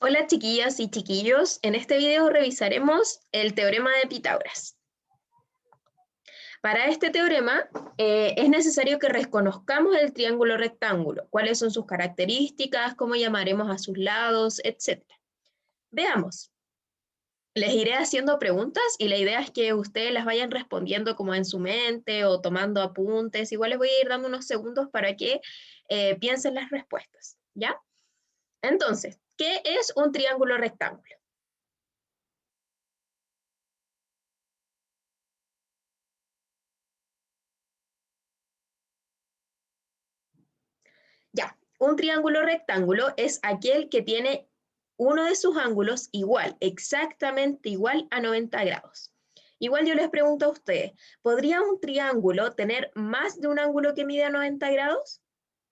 Hola chiquillas y chiquillos, en este video revisaremos el teorema de Pitágoras. Para este teorema es necesario que reconozcamos el triángulo rectángulo, cuáles son sus características, cómo llamaremos a sus lados, etc. Veamos. Les iré haciendo preguntas y la idea es que ustedes las vayan respondiendo como en su mente o tomando apuntes. Igual les voy a ir dando unos segundos para que piensen las respuestas, ¿ya? Entonces, ¿qué es un triángulo rectángulo? Ya, un triángulo rectángulo es aquel que tiene uno de sus ángulos igual, exactamente igual a 90 grados. Igual yo les pregunto a ustedes, ¿podría un triángulo tener más de un ángulo que mide a 90 grados?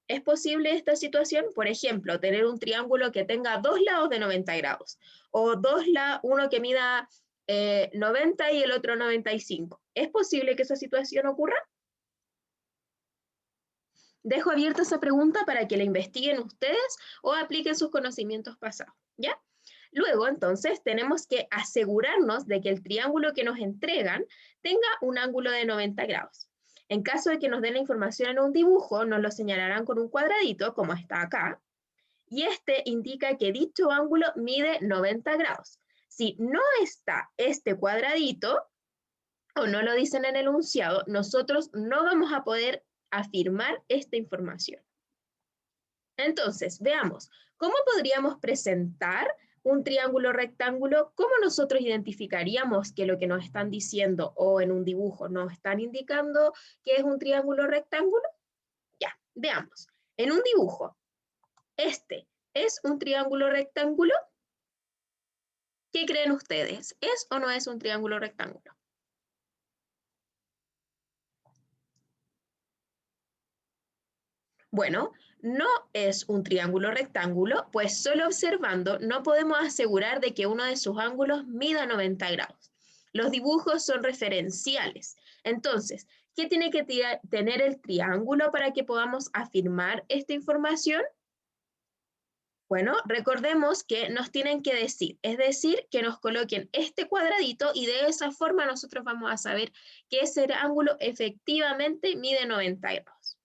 ¿Es posible esta situación? Por ejemplo, tener un triángulo que tenga dos lados de 90 grados o uno que mida 90 y el otro 95. ¿Es posible que esa situación ocurra? Dejo abierta esa pregunta para que la investiguen ustedes o apliquen sus conocimientos pasados, ¿ya? Luego, entonces, tenemos que asegurarnos de que el triángulo que nos entregan tenga un ángulo de 90 grados. En caso de que nos den la información en un dibujo, nos lo señalarán con un cuadradito, como está acá, y este indica que dicho ángulo mide 90 grados. Si no está este cuadradito, o no lo dicen en el enunciado, nosotros no vamos a poder afirmar esta información. Entonces, veamos, ¿cómo podríamos presentar un triángulo rectángulo? ¿Cómo nosotros identificaríamos que lo que nos están diciendo o en un dibujo nos están indicando que es un triángulo rectángulo? Ya, veamos. En un dibujo, ¿este es un triángulo rectángulo? ¿Qué creen ustedes? ¿Es o no es un triángulo rectángulo? Bueno, no es un triángulo rectángulo, pues solo observando no podemos asegurar de que uno de sus ángulos mida 90 grados. Los dibujos son referenciales. Entonces, ¿qué tiene que tener el triángulo para que podamos afirmar esta información? Bueno, recordemos que nos tienen que decir, es decir, que nos coloquen este cuadradito y de esa forma nosotros vamos a saber que ese ángulo efectivamente mide 90 grados.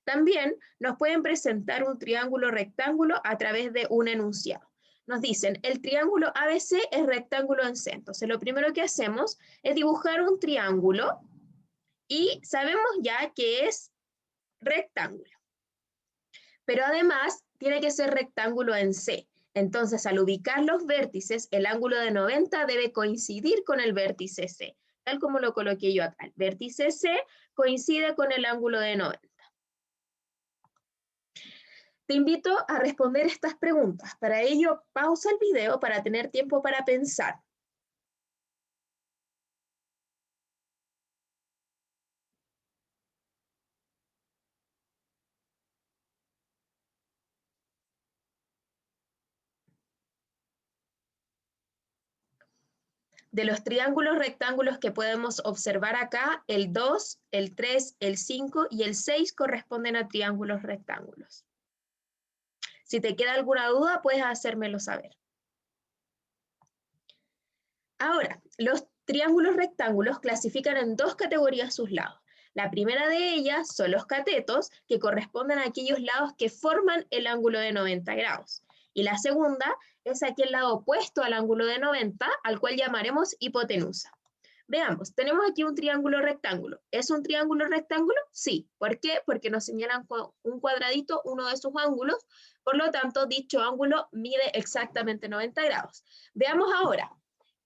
También nos pueden presentar un triángulo rectángulo a través de un enunciado. Nos dicen, el triángulo ABC es rectángulo en C. Entonces, lo primero que hacemos es dibujar un triángulo y sabemos ya que es rectángulo. Pero además, tiene que ser rectángulo en C. Entonces, al ubicar los vértices, el ángulo de 90 debe coincidir con el vértice C, tal como lo coloqué yo acá. El vértice C coincide con el ángulo de 90. Te invito a responder estas preguntas. Para ello, pausa el video para tener tiempo para pensar. De los triángulos rectángulos que podemos observar acá, el 2, el 3, el 5 y el 6 corresponden a triángulos rectángulos. Si te queda alguna duda, puedes hacérmelo saber. Ahora, los triángulos rectángulos clasifican en dos categorías sus lados. La primera de ellas son los catetos, que corresponden a aquellos lados que forman el ángulo de 90 grados. Y la segunda es aquel lado opuesto al ángulo de 90, al cual llamaremos hipotenusa. Veamos, tenemos aquí un triángulo rectángulo. ¿Es un triángulo rectángulo? Sí. ¿Por qué? Porque nos señalan con un cuadradito uno de sus ángulos. Por lo tanto, dicho ángulo mide exactamente 90 grados. Veamos ahora.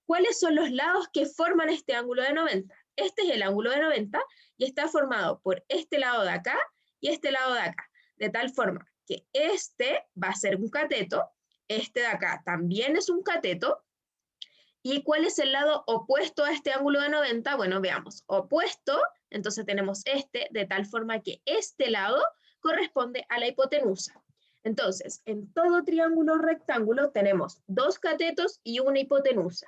¿Cuáles son los lados que forman este ángulo de 90? Este es el ángulo de 90 y está formado por este lado de acá y este lado de acá. De tal forma que este va a ser un cateto, este de acá también es un cateto. ¿Y cuál es el lado opuesto a este ángulo de 90? Bueno, veamos. Opuesto, entonces tenemos este, de tal forma que este lado corresponde a la hipotenusa. Entonces, en todo triángulo rectángulo tenemos dos catetos y una hipotenusa.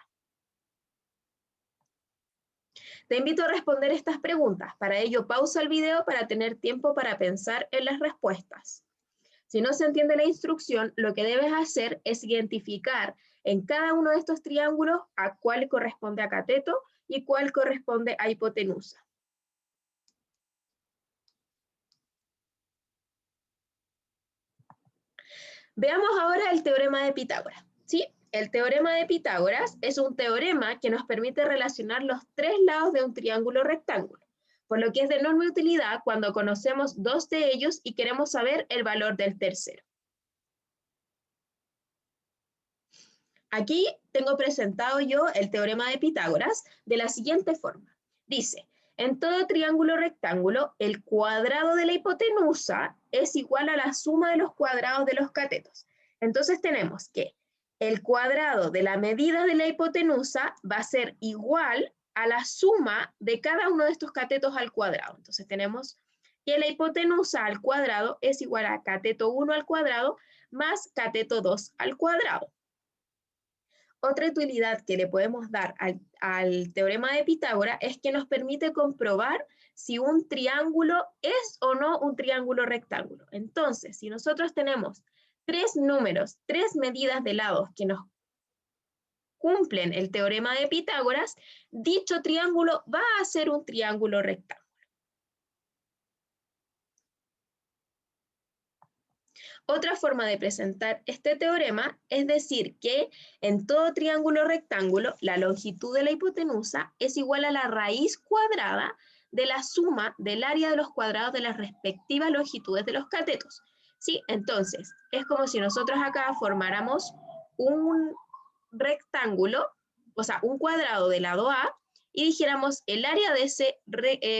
Te invito a responder estas preguntas. Para ello, pausa el video para tener tiempo para pensar en las respuestas. Si no se entiende la instrucción, lo que debes hacer es identificar en cada uno de estos triángulos a cuál corresponde a cateto y cuál corresponde a hipotenusa. Veamos ahora el teorema de Pitágoras. ¿Sí? El teorema de Pitágoras es un teorema que nos permite relacionar los tres lados de un triángulo rectángulo, por lo que es de enorme utilidad cuando conocemos dos de ellos y queremos saber el valor del tercero. Aquí tengo presentado yo el teorema de Pitágoras de la siguiente forma. Dice, en todo triángulo rectángulo, el cuadrado de la hipotenusa es igual a la suma de los cuadrados de los catetos. Entonces tenemos que el cuadrado de la medida de la hipotenusa va a ser igual a la suma de cada uno de estos catetos al cuadrado. Entonces tenemos que la hipotenusa al cuadrado es igual a cateto 1 al cuadrado más cateto 2 al cuadrado. Otra utilidad que le podemos dar al teorema de Pitágoras es que nos permite comprobar si un triángulo es o no un triángulo rectángulo. Entonces, si nosotros tenemos tres números, tres medidas de lados que nos cumplen el teorema de Pitágoras, dicho triángulo va a ser un triángulo rectángulo. Otra forma de presentar este teorema es decir que en todo triángulo rectángulo la longitud de la hipotenusa es igual a la raíz cuadrada de la suma del área de los cuadrados de las respectivas longitudes de los catetos. ¿Sí? Entonces, es como si nosotros acá formáramos un rectángulo, o sea, un cuadrado del lado A, y dijéramos el área de ese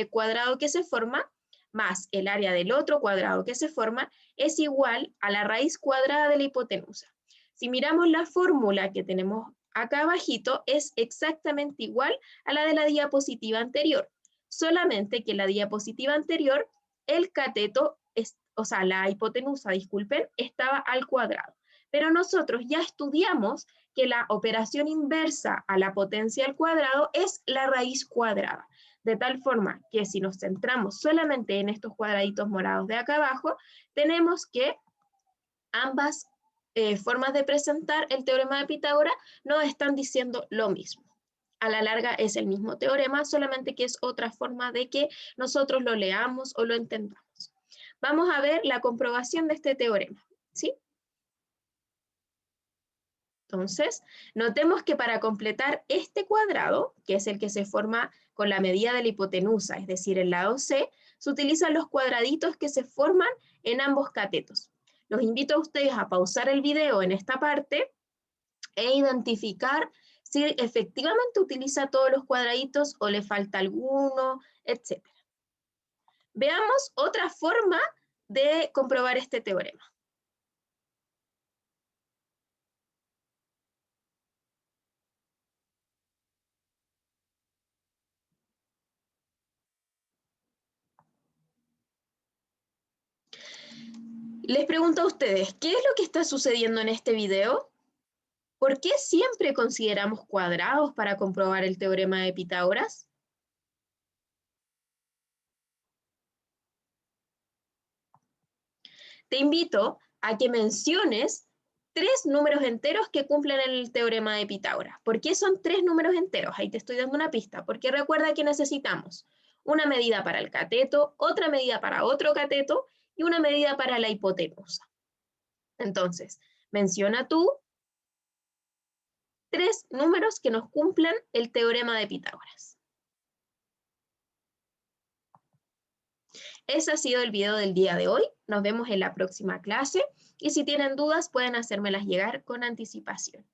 cuadrado que se forma más el área del otro cuadrado que se forma es igual a la raíz cuadrada de la hipotenusa. Si miramos la fórmula que tenemos acá abajito, es exactamente igual a la de la diapositiva anterior, solamente que en la diapositiva anterior el cateto, o sea, la hipotenusa, disculpen, estaba al cuadrado. Pero nosotros ya estudiamos que la operación inversa a la potencia al cuadrado es la raíz cuadrada. De tal forma que si nos centramos solamente en estos cuadraditos morados de acá abajo, tenemos que ambas formas de presentar el teorema de Pitágoras nos están diciendo lo mismo. A la larga es el mismo teorema, solamente que es otra forma de que nosotros lo leamos o lo entendamos. Vamos a ver la comprobación de este teorema, ¿sí? Entonces, notemos que para completar este cuadrado, que es el que se forma con la medida de la hipotenusa, es decir, el lado C, se utilizan los cuadraditos que se forman en ambos catetos. Los invito a ustedes a pausar el video en esta parte e identificar si efectivamente utiliza todos los cuadraditos o le falta alguno, etc. Veamos otra forma de comprobar este teorema. Les pregunto a ustedes, ¿qué es lo que está sucediendo en este video? ¿Por qué siempre consideramos cuadrados para comprobar el teorema de Pitágoras? Te invito a que menciones tres números enteros que cumplen el teorema de Pitágoras. ¿Por qué son tres números enteros? Ahí te estoy dando una pista, porque recuerda que necesitamos una medida para el cateto, otra medida para otro cateto y una medida para la hipotenusa. Entonces, menciona tú tres números que nos cumplan el teorema de Pitágoras. Ese ha sido el video del día de hoy. Nos vemos en la próxima clase y si tienen dudas pueden hacérmelas llegar con anticipación.